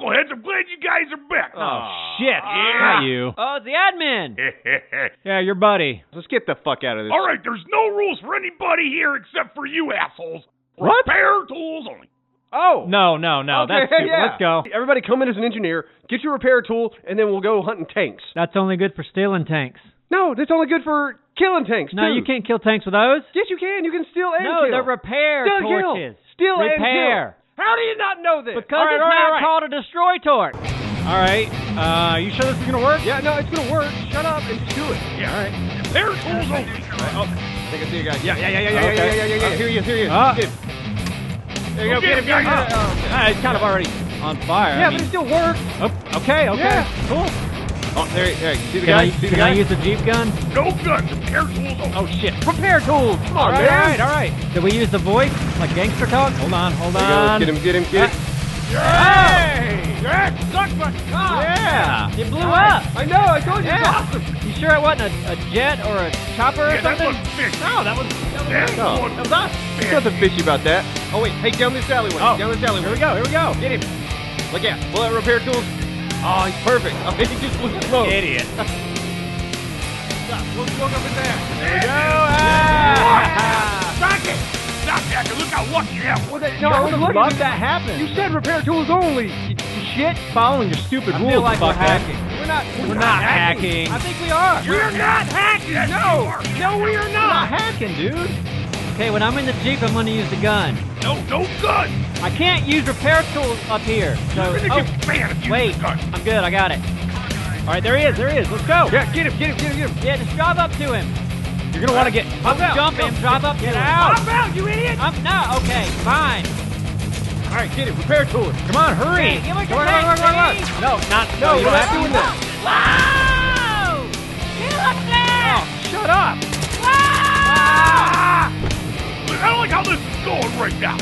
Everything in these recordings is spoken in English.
knuckleheads. I'm glad you guys are back. Oh, shit. Yeah. Not you. Oh, it's the admin. Yeah, your buddy. Let's get the fuck out of this. All right, there's no rules for anybody here except for you assholes. What? Repair tools only. Oh. No. Okay, That's stupid. yeah. Let's go. Everybody come in as an engineer, get your repair tool, and then we'll go hunting tanks. That's only good for stealing tanks. No, that's only good for killing tanks, No, too. you can't kill tanks with those. Yes, you can. You can steal and No, kill. they're repair Steal and kill. torches. Steal and Repair. kill. How do you not know this? Because it's now called a destroy torch. All right. You sure this is going to work? Yeah, no, it's going to work. Shut up and just do it. Yeah. All right. Repair tools only. I think I see you guys. Yeah. Okay. Here he is. Get him. There you go. Get him. It's kind of already on fire. Yeah, but it still works. Oh, okay. Yeah. Cool. Oh, there. See the Can guy? can I use the Jeep gun? No guns. Repair tools only. Oh, shit. Repair tools. Come on, All man. right. Did we use the voice? Like gangster talk? Hold on. There you go. Get him. Hey! That sucked my car! Yeah. It blew Nice. up. I know. I told you. It's awesome. You sure it wasn't a jet or a chopper or Yeah, that something? was fish. No, that was That me. was us. There's nothing fishy about that. Oh, wait. Hey, down this alleyway. Oh. Down this alleyway. Here we go. Get him. Look out. Pull out repair tools. Oh, he's perfect. Oh, he just blew the smoke. Idiot. We'll smoke up in there. There we go. Stop it! Stop that! Look how lucky you am. No, I would have Love that happened. You said repair tools only. You shit following your stupid I rules. feel like we're fuckhead. hacking. We're We're not hacking. I think we are. We're not hacking! No, we are We're not not. hacking, dude. Okay, when I'm in the Jeep, I'm gonna use the gun. No gun! I can't use repair tools up here. So, You're gonna get banned if you wait, use the gun. I'm good. I got it. All right, there he is. Let's go. Yeah, get him. Yeah, just drive up to him. You're gonna want to get jump him, drive up, get out. out. Hop out, you idiot. No, okay, fine. All right, get him. Repair tools. Come on, hurry. Hey, give me Come your on. tank, please. No, No, you we're don't not have doing to. that. Whoa! Get up there! Oh, shut up. Whoa! I don't like how this is going right now.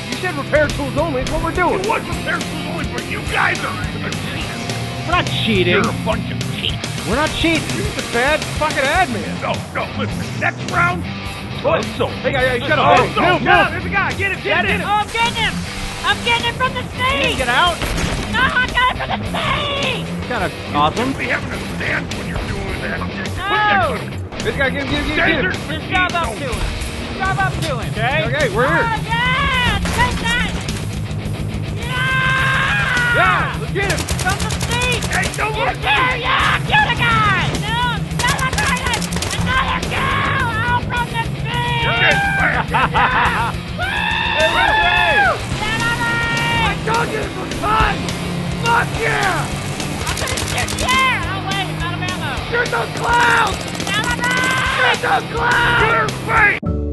You said repair tools only. It's what we're doing. It was repair tools only, but you guys are cheaters. We're not cheating. You're a bunch of cheats. We're not cheating. You're just a bad fucking admin. No, listen. Next round, so. Hey, shut Oh, up. no, There's a guy. Get him. Oh, I'm getting him! I'm getting him from the sea! Get out. No, I got him from the sea! Kind of awesome. Be having a stand when you're doing that. No! This guy, get him. Just drive up to him. Just drive up to him. Okay, we're Oh, here. yeah! Take that! Yeah! Yeah, let's get him. From the sea! Hey, no You more. there, yeah! Kill the guy! No! Celebrate it! Another kill! Oh, from the sea! You're getting fired. Woo! Celebrate! I told you this was fun. Fuck yeah. I'm gonna shoot the air! Oh, wait, I'm out of ammo! Shoot those clouds. Celebrate! Shoot those clouds. Your face!